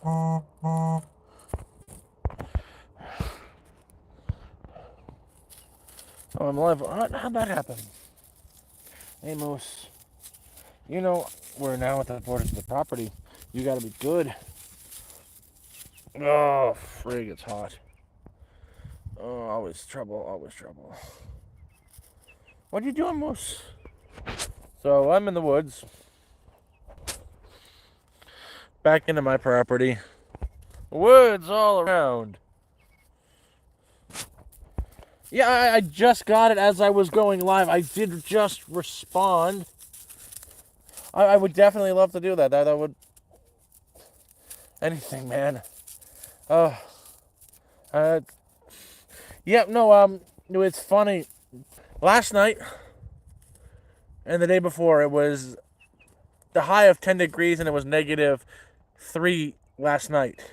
Oh, I'm live. How'd that happen? Hey, Moose. You know, we're now at the borders of the property. You gotta be good. Oh, frig, it's hot. Oh, always trouble, always trouble. What are you doing, Moose? So, I'm in the woods. Back into my property. Woods all around. Yeah, I just got it as I was going live. I did just respond. I would definitely love to do that. That would... Anything, man. Oh. Yeah, no, it's funny. Last night and the day before, it was the high of 10 degrees and it was -3 last night.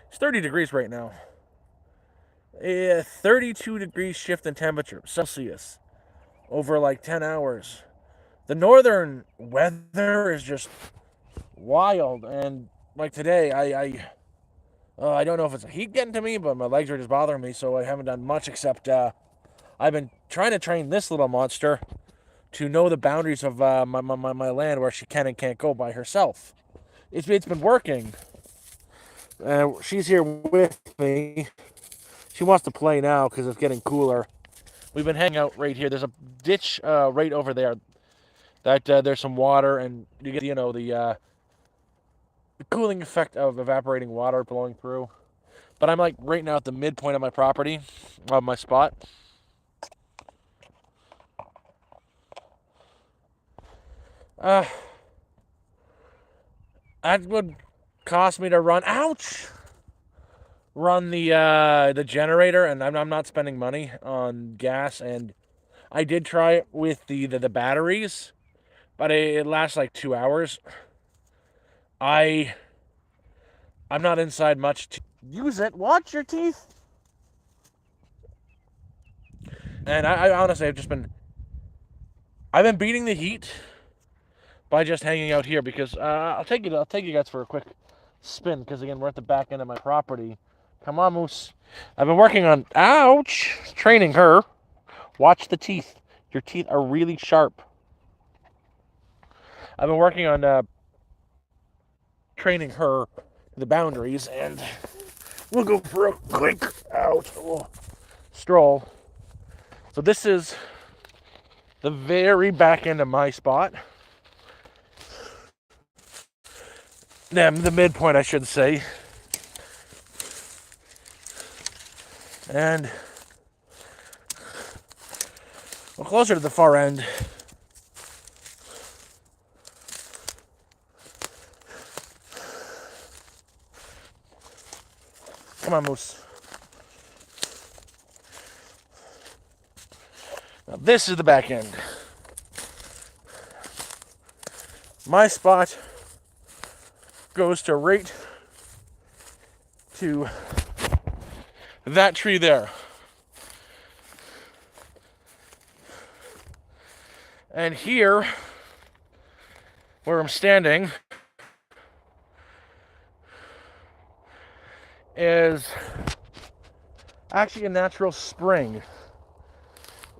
It's 30 degrees right now. 32 degrees shift in temperature, Celsius, over like 10 hours. The northern weather is just wild. And like today, I don't know if it's the heat getting to me, but my legs are just bothering me, so I haven't done much except I've been trying to train this little monster to know the boundaries of my land, where she can and can't go by herself. It's been working. She's here with me. She wants to play now because it's getting cooler. We've been hanging out right here. There's a ditch right over there. That there's some water, and you get the cooling effect of evaporating water blowing through. But I'm like right now at the midpoint of my property, of my spot. That would cost me to run. Ouch! Run the generator, and I'm not spending money on gas. And I did try it with the batteries, but it lasts like 2 hours. I'm not inside much to use it. Watch your teeth. And I honestly I've been beating the heat by just hanging out here, because I'll take you guys for a quick spin, because again, we're at the back end of my property. Come on, Moose. I've been working on, ouch, training her. Watch the teeth. Your teeth are really sharp. I've been working on training her the boundaries, and we'll go for a quick stroll. So this is the very back end of my spot. The midpoint, I should say. And we're closer to the far end. Come on, Moose. Now this is the back end. My spot goes to right to that tree there. And here, where I'm standing, is actually a natural spring.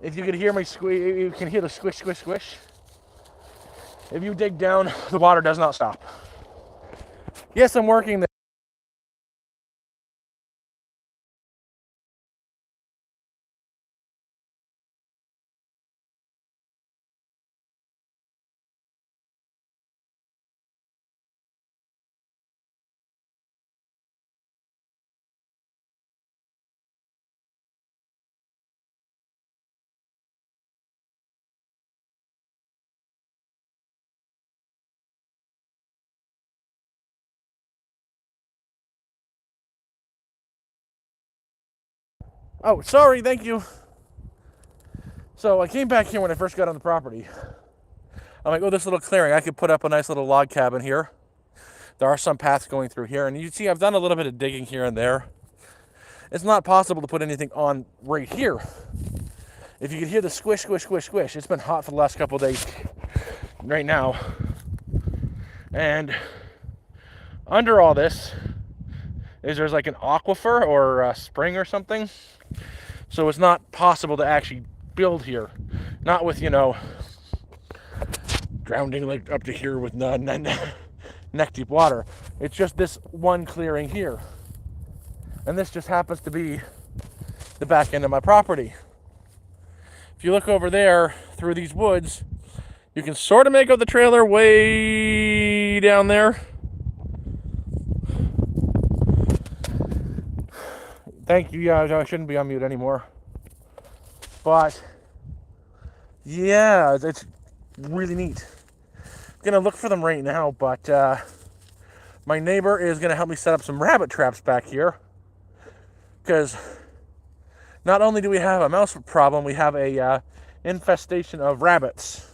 If you could hear me squeak, you can hear the squish, squish, squish. If you dig down, the water does not stop. Yes, I'm working there. Oh, sorry, thank you. So I came back here when I first got on the property. I'm like, oh, this little clearing, I could put up a nice little log cabin here. There are some paths going through here, and you see I've done a little bit of digging here and there. It's not possible to put anything on right here. If you could hear the squish, squish, squish, squish, it's been hot for the last couple of days right now. And Under all this is there's like an aquifer or a spring or something. So it's not possible to actually build here. Not with, drowning like up to here with neck deep water. It's just this one clearing here. And this just happens to be the back end of my property. If you look over there through these woods, you can sort of make out the trailer way down there. Thank you. Yeah, I shouldn't be on mute anymore. But yeah, it's really neat. I'm gonna look for them right now, but my neighbor is gonna help me set up some rabbit traps back here, because not only do we have a mouse problem, we have a infestation of rabbits.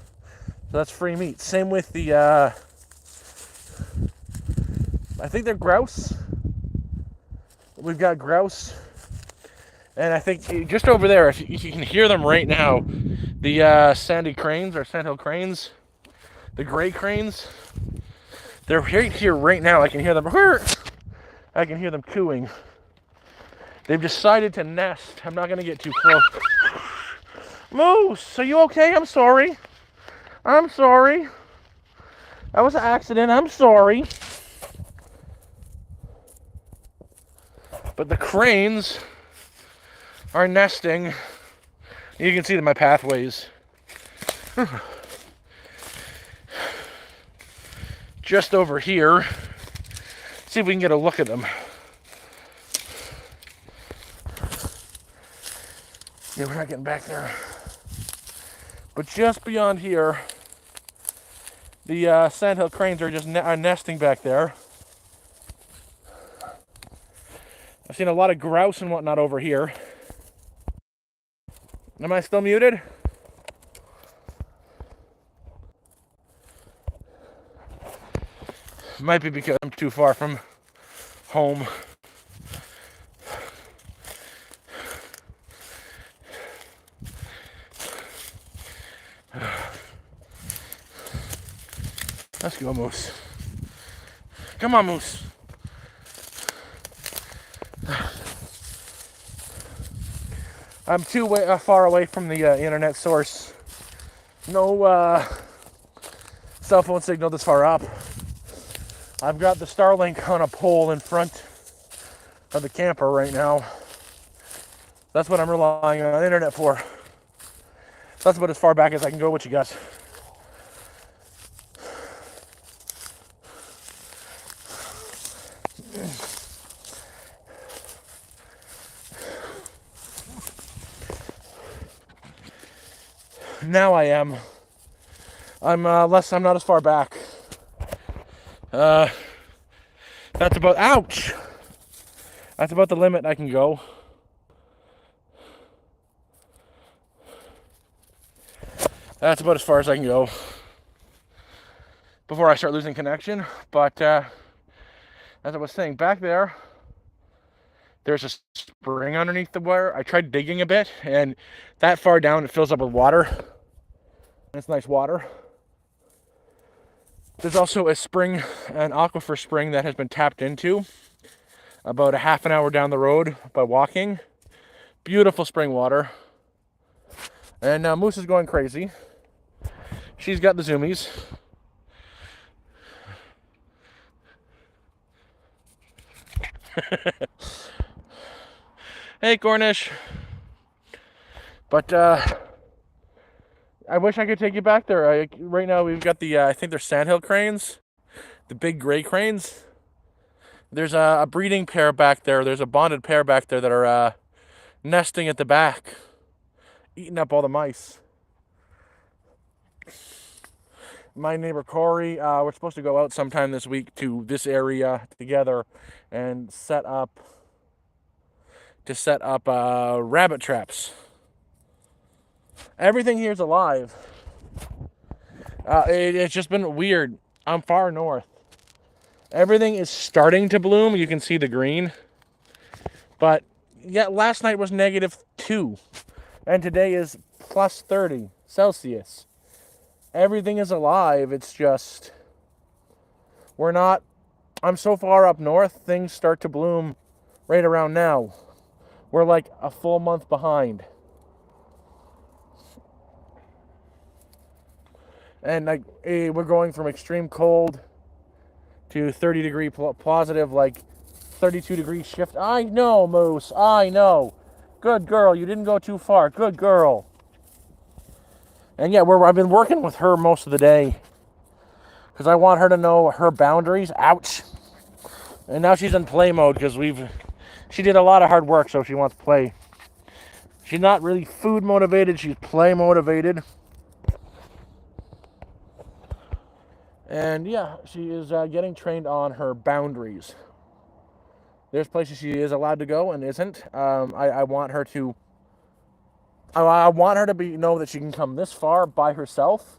So that's free meat. Same with the I think they're grouse. We've got grouse. And I think just over there, if you can hear them right now, the sandy cranes or sandhill cranes, the gray cranes, they're right here right now. I can hear them. I can hear them cooing. They've decided to nest. I'm not going to get too close. Moose, are you okay? I'm sorry. I'm sorry. That was an accident. I'm sorry. But the cranes are nesting. You can see my pathways. Just over here. See if we can get a look at them. Yeah, we're not getting back there. But just beyond here, the sandhill cranes are just nesting back there. I've seen a lot of grouse and whatnot over here. Am I still muted? Might be because I'm too far from home. Let's go, Moose. Come on, Moose. I'm too far away from the internet source. No cell phone signal this far up. I've got the Starlink on a pole in front of the camper right now. That's what I'm relying on the internet for. That's about as far back as I can go with you guys. Now I am. I'm not as far back. That's about, ouch! That's about the limit I can go. That's about as far as I can go before I start losing connection. But as I was saying, back there, there's a spring underneath the wire. I tried digging a bit, and that far down it fills up with water. It's nice water. There's also a spring, an aquifer spring that has been tapped into about a half an hour down the road by walking. Beautiful spring water. And now Moose is going crazy. She's got the zoomies. Hey, Cornish. But I wish I could take you back there. Right now we've got the, I think they're sandhill cranes, the big gray cranes. There's a breeding pair back there. There's a bonded pair back there that are nesting at the back, eating up all the mice. My neighbor Corey, we're supposed to go out sometime this week to this area together and set up rabbit traps. Everything here's alive. It's just been weird. I'm far north. Everything is starting to bloom. You can see the green. But yet last night was -2. And today is +30 Celsius. Everything is alive. It's just, we're not I'm so far up north, things start to bloom right around now. We're like a full month behind. And like we're going from extreme cold to 30-degree positive, like 32-degree shift. I know, Moose. I know. Good girl. You didn't go too far. Good girl. And yeah, I've been working with her most of the day because I want her to know her boundaries. Ouch. And now she's in play mode because she did a lot of hard work, so she wants to play. She's not really food motivated. She's play motivated. And yeah, she is getting trained on her boundaries. There's places she is allowed to go and isn't. I want her to. I want her to know that she can come this far by herself,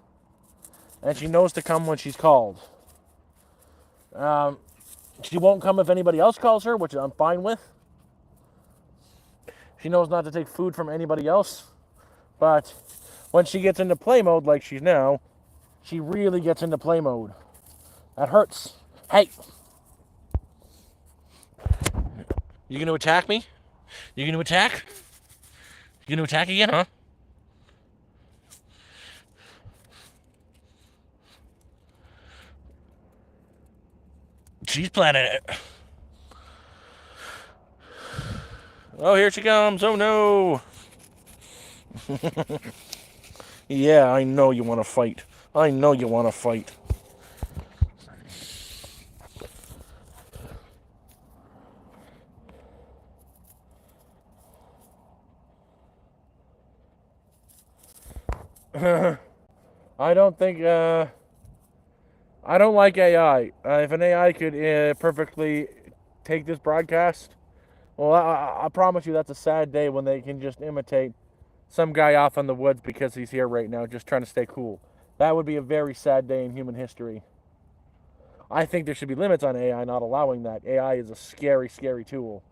and she knows to come when she's called. She won't come if anybody else calls her, which I'm fine with. She knows not to take food from anybody else, but when she gets into play mode like she's now, she really gets into play mode. That hurts. Hey! You gonna attack me? You gonna attack? You gonna attack again, huh? She's planning it. Oh, here she comes. Oh, no. Yeah, I know you want to fight. I know you want to fight. I don't think, I don't like AI. If an AI could perfectly take this broadcast, well, I promise you that's a sad day when they can just imitate some guy off in the woods because he's here right now just trying to stay cool. That would be a very sad day in human history. I think there should be limits on AI not allowing that. AI is a scary, scary tool.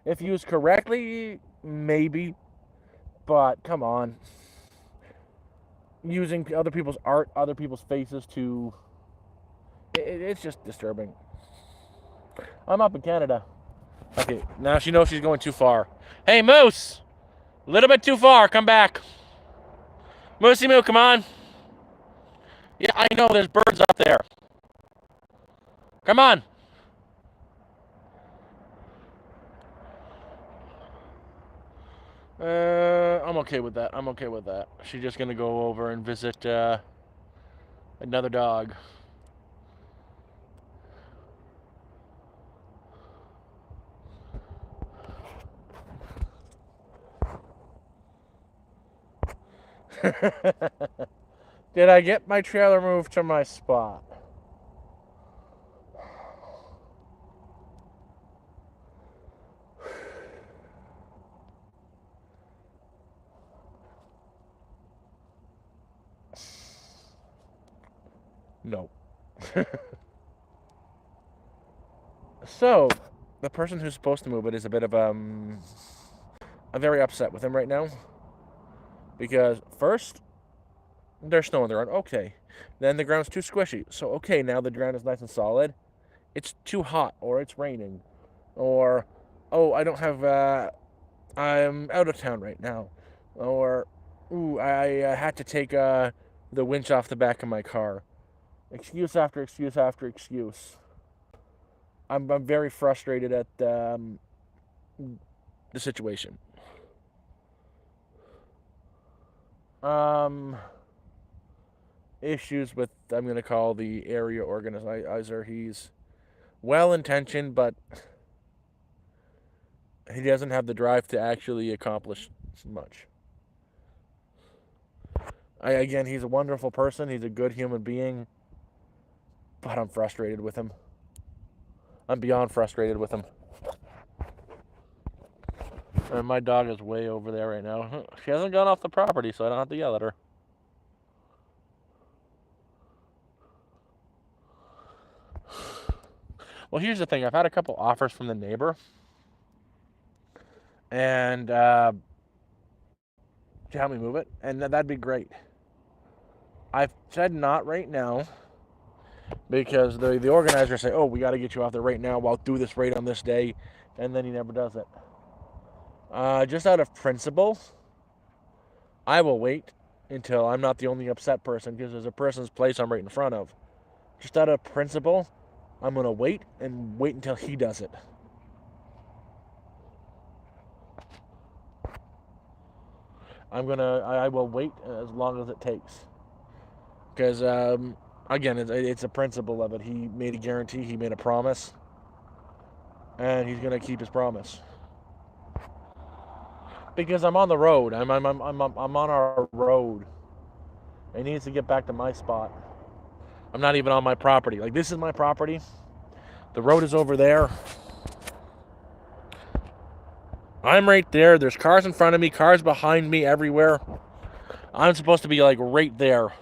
If used correctly, maybe, but come on. Using other people's art, other people's faces to... It's just disturbing. I'm up in Canada. Okay, now she knows she's going too far. Hey, Moose! A little bit too far. Come back. Moosey Moo, come on. Yeah, I know there's birds up there. Come on. I'm okay with that. I'm okay with that. She's just gonna go over and visit another dog. Did I get my trailer moved to my spot? No. So, the person who's supposed to move it is a bit of I'm very upset with him right now. Because first, there's snow on the ground. Okay. Then the ground's too squishy. So okay, now the ground is nice and solid. It's too hot, or it's raining, or oh, I don't have I'm out of town right now, or ooh, I had to take the winch off the back of my car. Excuse after excuse after excuse. I'm very frustrated at the situation. Issues with, I'm going to call the area organizer. He's well-intentioned, but he doesn't have the drive to actually accomplish much. Again, he's a wonderful person. He's a good human being, but I'm frustrated with him. I'm beyond frustrated with him. And my dog is way over there right now. She hasn't gone off the property, so I don't have to yell at her. Well, here's the thing. I've had a couple offers from the neighbor. And to help me move it. And that'd be great. I've said not right now because the organizers say, "Oh, we got to get you off there right now. I'll do this right on this day," and then he never does it. Just out of principle, I will wait until I'm not the only upset person because there's a person's place I'm right in front of. Just out of principle, I'm gonna wait until he does it. I will wait as long as it takes because again, it's a principle of it. He made a guarantee, he made a promise, and he's gonna keep his promise. Because I'm on the road. I'm on our road. He needs to get back to my spot. I'm not even on my property. Like, this is my property. The road is over there. I'm right there. There's cars in front of me, cars behind me everywhere. I'm supposed to be like right there.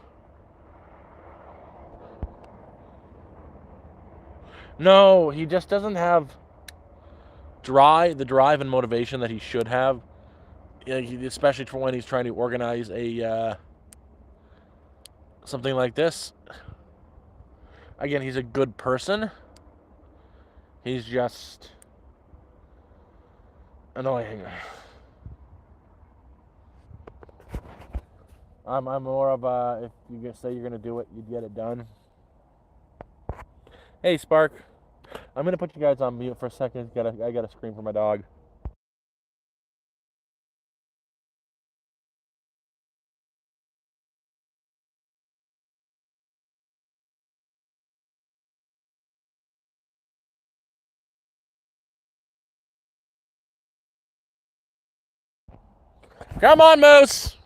No, he just doesn't have the drive and motivation that he should have. Especially for when he's trying to organize a something like this. Again, he's a good person. He's just annoying. I'm more of a, if you say you're gonna do it, you get it done. Hey, Spark. I'm gonna put you guys on mute for a second. I gotta scream for my dog. Come on, Moose.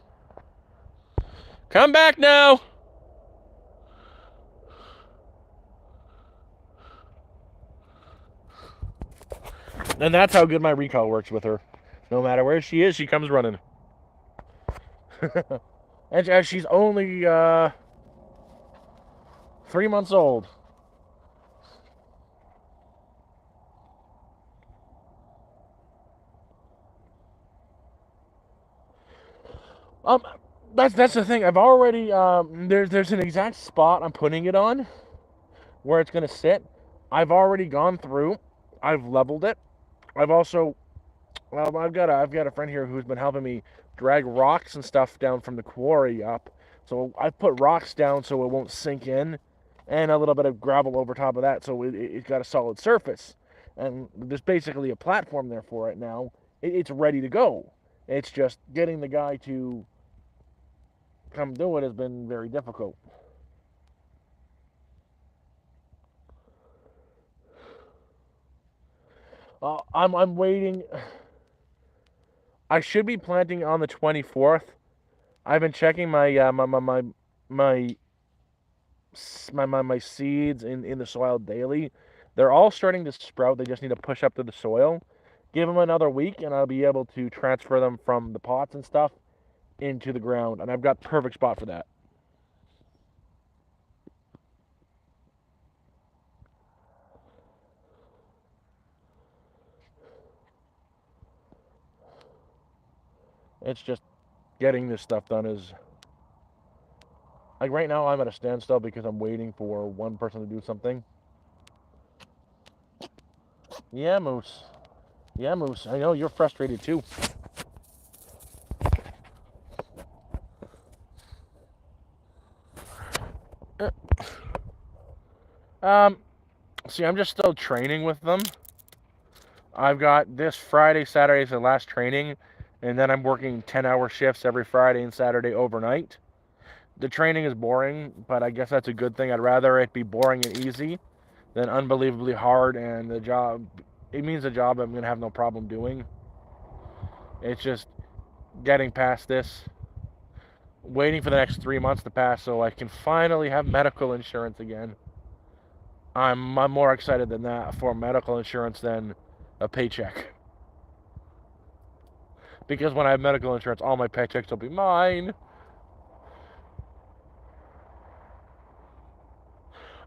Come back now. And that's how good my recall works with her. No matter where she is, she comes running. And she's only 3 months old. Um, that's the thing. I've already there's an exact spot I'm putting it on where it's gonna sit. I've already gone through. I've leveled it. I've also I've got a friend here who's been helping me drag rocks and stuff down from the quarry up. So I've put rocks down so it won't sink in, and a little bit of gravel over top of that, so it's got a solid surface. And there's basically a platform there for it now. It's ready to go. It's just getting the guy to come do it has been very difficult. I'm waiting. I should be planting on the 24th. I've been checking my my seeds in the soil daily. They're all starting to sprout. They just need to push up to the soil. Give them another week, and I'll be able to transfer them from the pots and stuff into the ground. And I've got perfect spot for that. It's just getting this stuff done is like right now I'm at a standstill because I'm waiting for one person to do something. Yeah, Moose. Yeah, Moose. I know you're frustrated too. See, I'm just still training with them. I've got this Friday, Saturday is the last training, and then I'm working 10-hour shifts every Friday and Saturday overnight. The training is boring, but I guess that's a good thing. I'd rather it be boring and easy than unbelievably hard, and the job, it means a job I'm going to have no problem doing. It's just getting past this, waiting for the next 3 months to pass so I can finally have medical insurance again. I'm more excited than that for medical insurance than a paycheck. Because when I have medical insurance, all my paychecks will be mine.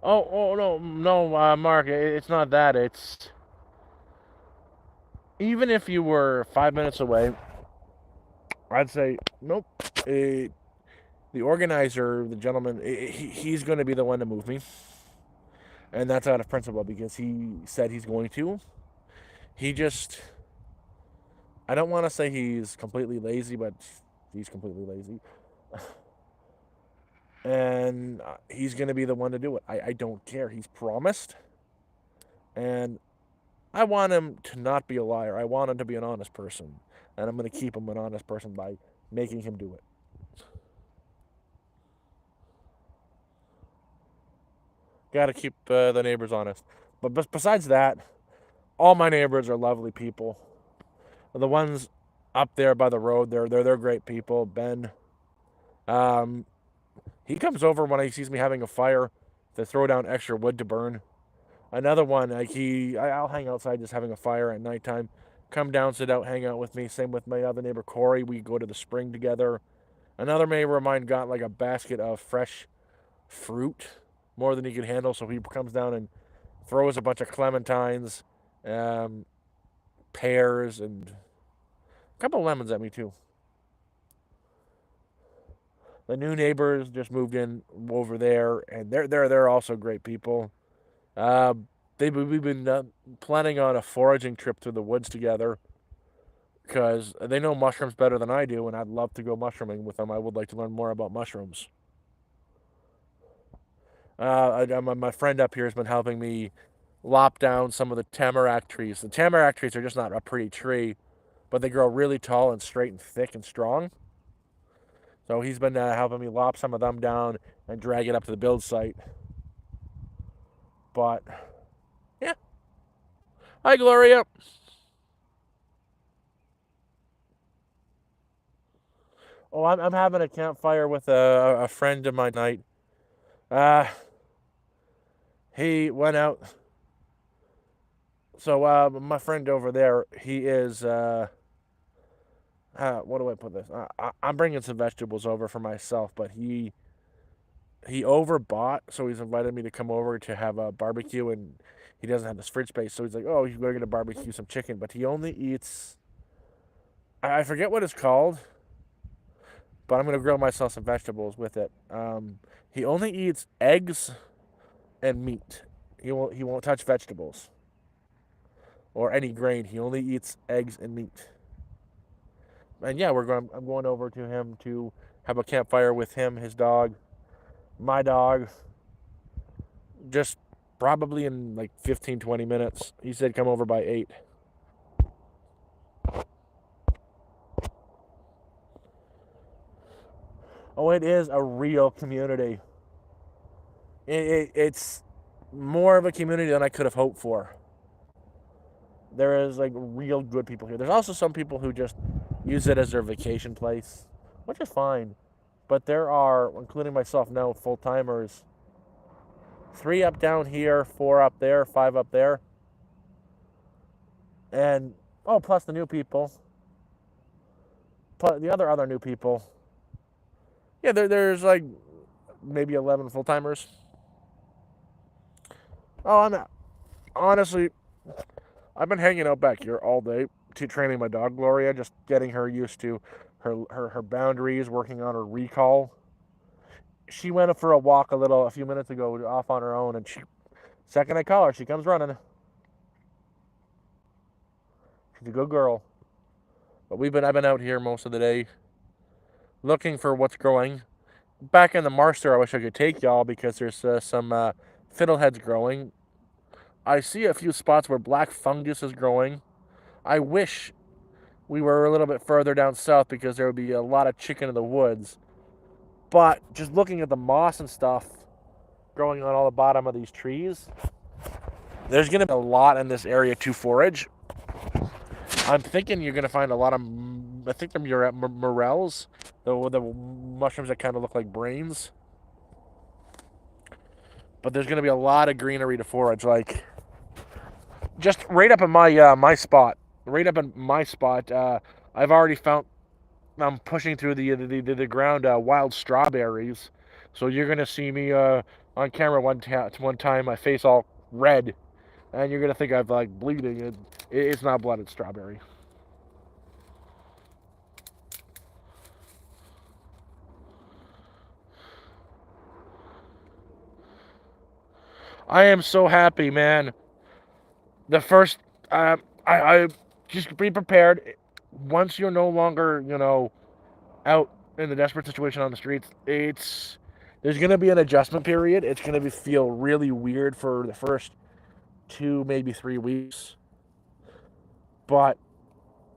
Oh no, Mark, it's not that. It's even if you were 5 minutes away, I'd say nope. The organizer, the gentleman, he's going to be the one to move me. And that's out of principle because he said he's going to. He just, I don't want to say he's completely lazy, but he's completely lazy. And he's going to be the one to do it. I don't care. He's promised. And I want him to not be a liar. I want him to be an honest person. And I'm going to keep him an honest person by making him do it. Got to keep the neighbors honest. But besides that, all my neighbors are lovely people. The ones up there by the road, they're great people. Ben, um, he comes over when he sees me having a fire to throw down extra wood to burn. Another one, like I'll hang outside just having a fire at nighttime. Come down, sit out, hang out with me. Same with my other neighbor Corey. We go to the spring together. Another neighbor of mine got like a basket of fresh fruit, more than he could handle. So he comes down and throws a bunch of clementines, um, pears, and a couple of lemons at me too. The new neighbors just moved in over there, and they're also great people. Uh, we've been planning on a foraging trip through the woods together because they know mushrooms better than I do, and I'd love to go mushrooming with them. I would like to learn more about mushrooms. My friend up here has been helping me lop down some of the tamarack trees. The tamarack trees are just not a pretty tree, but they grow really tall and straight and thick and strong. So he's been helping me lop some of them down and drag it up to the build site. But yeah, hi Gloria. Oh, I'm having a campfire with a friend of mine tonight. Uh, he went out. So my friend over there, he is. What do I put this? I'm bringing some vegetables over for myself, but he overbought, so he's invited me to come over to have a barbecue, and he doesn't have this fridge space, so he's like, "Oh, we're gonna barbecue some chicken," but he only eats. I forget what it's called, but I'm gonna grill myself some vegetables with it. He only eats eggs and meat. He won't touch vegetables or any grain. He only eats eggs and meat. And yeah, I'm going over to him to have a campfire with him, his dog, my dog. Just probably in like 15, 20 minutes. He said come over by 8. Oh, it is a real community. It's more of a community than I could have hoped for. There is like real good people here. There's also some people who just use it as their vacation place, which is fine. But there are, including myself now, full timers. 3 up down here, 4 up there, 5 up there, and oh, plus the new people, plus the other new people. Yeah, there's like maybe 11 full timers. Oh, I'm honestly, I've been hanging out back here all day, training my dog Gloria, just getting her used to her boundaries, working on her recall. She went for a walk a few minutes ago, off on her own, and second I call her, she comes running. She's a good girl. But I've been out here most of the day, looking for what's growing. Back in the marsh there, I wish I could take y'all because there's some fiddleheads growing. I see a few spots where black fungus is growing. I wish we were a little bit further down south because there would be a lot of chicken in the woods. But just looking at the moss and stuff growing on all the bottom of these trees, there's going to be a lot in this area to forage. I'm thinking you're going to find a lot of, I think they're morels, the mushrooms that kind of look like brains. But there's going to be a lot of greenery to forage, like just right up in my spot. Right up in my spot, I've already found. I'm pushing through the ground wild strawberries, so you're gonna see me on camera one time, my face all red, and you're gonna think I've like bleeding. It's not blood; it's strawberry. I am so happy, man. The first, I just be prepared. Once you're no longer, out in the desperate situation on the streets, there's gonna be an adjustment period. It's gonna feel really weird for the first 2, maybe 3 weeks, but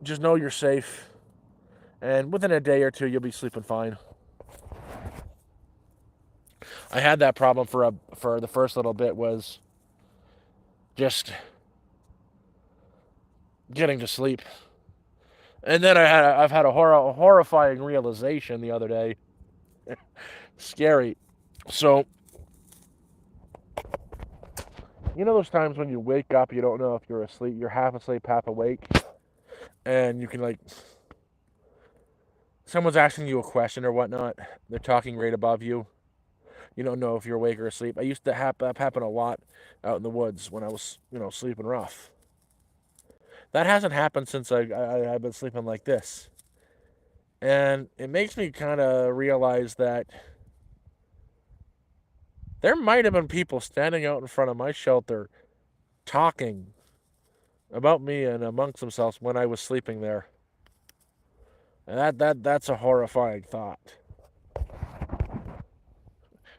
just know you're safe, and within a day or two, you'll be sleeping fine. I had that problem for the first little bit, was just getting to sleep. And then I've had a horrifying realization the other day. Scary. So, those times when you wake up, you don't know if you're asleep, you're half asleep, half awake, and you can, like, someone's asking you a question or whatnot, they're talking right above you. You don't know if you're awake or asleep. I used to happen a lot out in the woods when I was, sleeping rough. That hasn't happened since I've been sleeping like this. And it makes me kind of realize that there might have been people standing out in front of my shelter talking about me and amongst themselves when I was sleeping there. And that's a horrifying thought.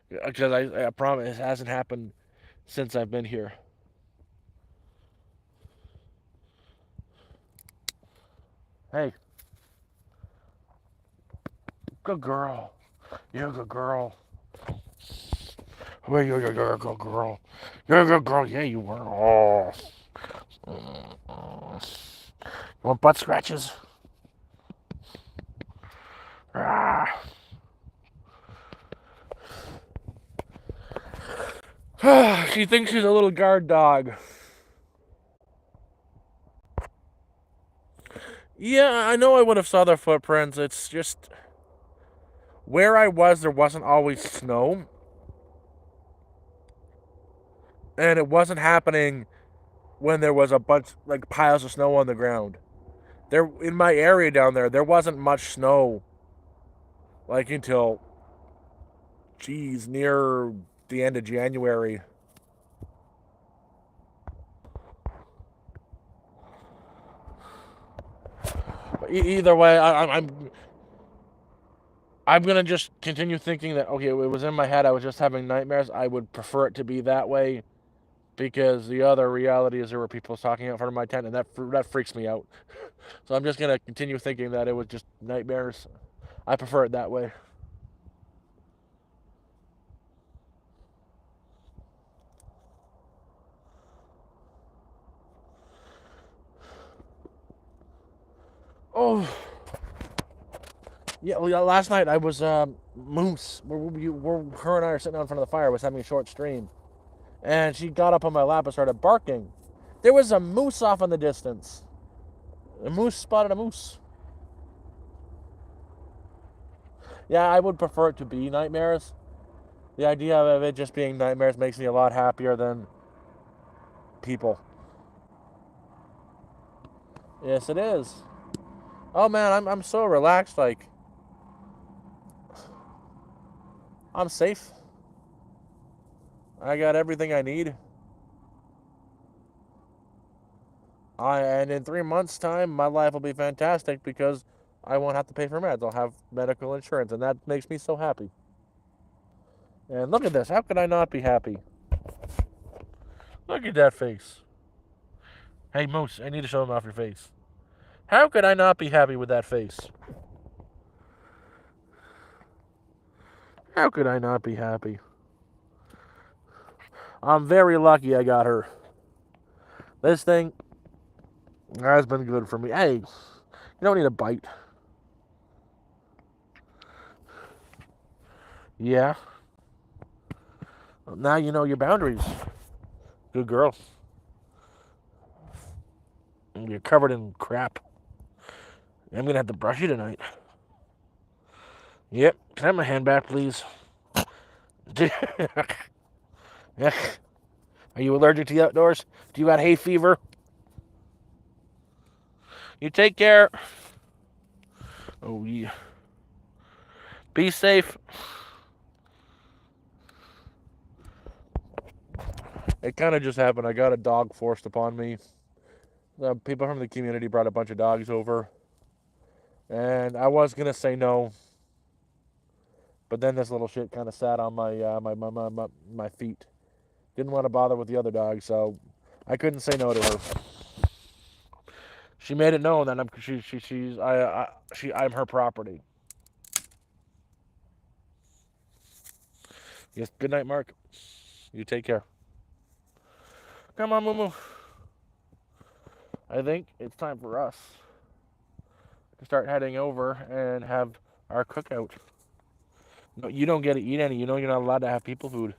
Because I promise it hasn't happened since I've been here. Hey. Good girl. You're a good girl. Well, you're a good girl. You're a good girl. Yeah, you were. You want butt scratches? Ah. She thinks she's a little guard dog. Yeah, I know I would have saw their footprints. It's just where I was, there wasn't always snow. And it wasn't happening when there was a bunch, like, piles of snow on the ground. There, in my area down there wasn't much snow, like, until, near the end of January. But either way, I'm gonna just continue thinking that, okay, it was in my head, I was just having nightmares. I would prefer it to be that way, because the other reality is there were people talking out front of my tent, and that freaks me out. So I'm just gonna continue thinking that it was just nightmares. I prefer it that way. Oh, yeah. Well, last night I was Moose. Her and I are sitting out in front of the fire. Was having a short stream, and she got up on my lap and started barking. There was a moose off in the distance. A moose spotted a moose. Yeah, I would prefer it to be nightmares. The idea of it just being nightmares makes me a lot happier than people. Yes, it is. Oh man, I'm so relaxed. Like, I'm safe. I got everything I need. And in 3 months' time, my life will be fantastic because I won't have to pay for meds. I'll have medical insurance, and that makes me so happy. And look at this. How could I not be happy? Look at that face. Hey, Moose, I need to show them off your face. How could I not be happy with that face? How could I not be happy? I'm very lucky I got her. This thing has been good for me. Hey, you don't need a bite. Yeah. Well, now you know your boundaries. Good girl. You're covered in crap. I'm gonna have to brush you tonight. Yep. Can I have my hand back, please? Yeah. Are you allergic to the outdoors? Do you got hay fever? You take care. Oh, yeah. Be safe. It kind of just happened. I got a dog forced upon me. People from the community brought a bunch of dogs over, and I was gonna say no, but then this little shit kind of sat on my feet. Didn't want to bother with the other dog, so I couldn't say no to her. She made it known that I'm her property. Yes. Good night, Mark. You take care. Come on, Moo Moo. I think it's time for us to start heading over and have our cookout. No, you don't get to eat any. You know you're not allowed to have people food.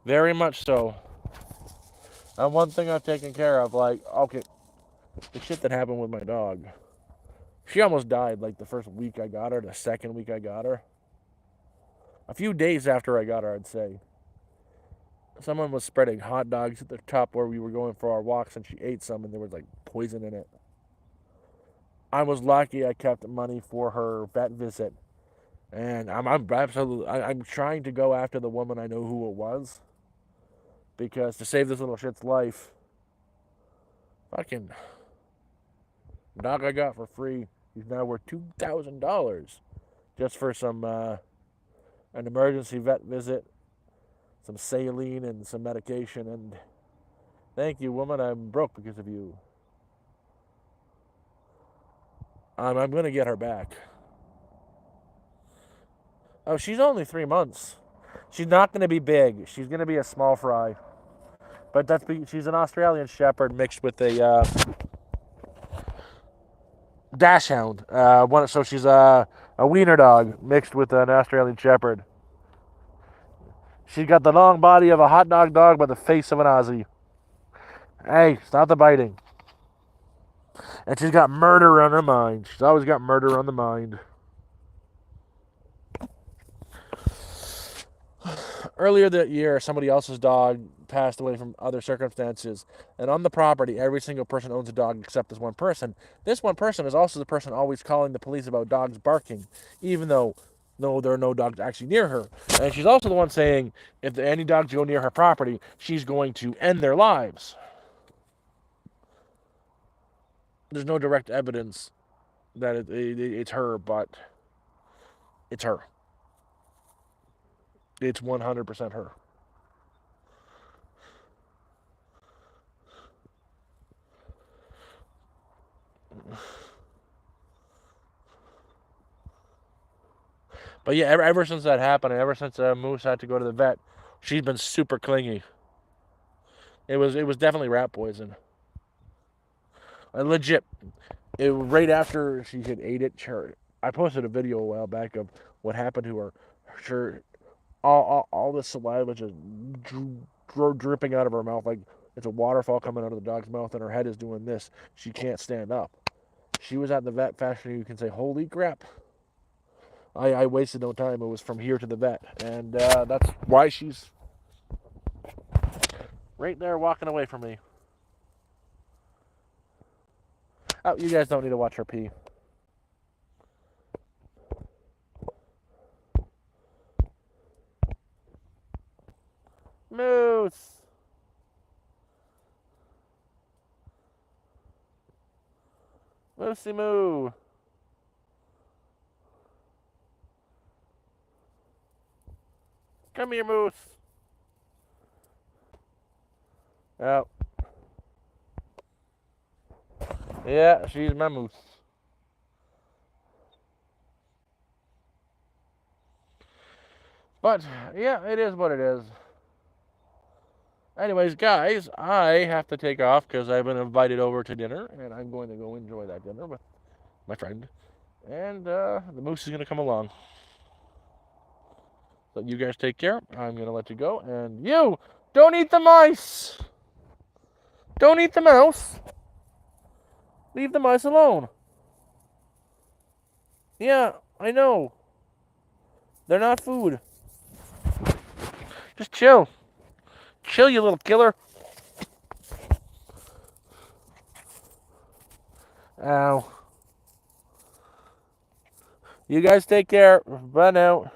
Very much so. And one thing I've taken care of, like, okay, the shit that happened with my dog. She almost died like the first week I got her, the second week I got her. A few days after I got her, I'd say. Someone was spreading hot dogs at the top where we were going for our walks, and she ate some, and there was like poison in it. I was lucky I kept money for her vet visit, and I'm trying to go after the woman I know who it was, because to save this little shit's life, fucking dog I got for free, he's now worth $2,000 just for some an emergency vet visit, some saline and some medication, and thank you, woman. I'm broke because of you. I'm gonna get her back. Oh, she's only 3 months. She's not gonna be big. She's gonna be a small fry. But she's an Australian Shepherd mixed with a Dachshund. So she's a wiener dog mixed with an Australian Shepherd. She's got the long body of a hot dog dog, but the face of an Aussie. Hey, stop the biting. And she's got murder on her mind. She's always got murder on the mind. Earlier that year, somebody else's dog passed away from other circumstances. And on the property, every single person owns a dog except this one person. This one person is also the person always calling the police about dogs barking, even though there are no dogs actually near her. And she's also the one saying if any dogs go near her property, she's going to end their lives. There's no direct evidence that it's her, but it's her. It's 100% her. But yeah, ever since that happened, and ever since Moose had to go to the vet, she's been super clingy. It was definitely rat poison. Legit. Right after she had ate it, I posted a video a while back of what happened to her. Sure, all the saliva just dripping out of her mouth like it's a waterfall coming out of the dog's mouth, and her head is doing this. She can't stand up. She was at the vet faster you can say, holy crap. I wasted no time. It was from here to the vet. And that's why she's right there walking away from me. Oh, you guys don't need to watch her pee. Moose! Moosey moo! Come here, Moose! Oh. Yeah, she's my moose. But, yeah, it is what it is. Anyways, guys, I have to take off because I've been invited over to dinner, and I'm going to go enjoy that dinner with my friend. And the moose is going to come along. So you guys take care. I'm going to let you go. And you, don't eat the mice! Don't eat the mouse! Leave the mice alone. Yeah, I know. They're not food. Just chill. Chill, you little killer. Ow. You guys take care. Bye now.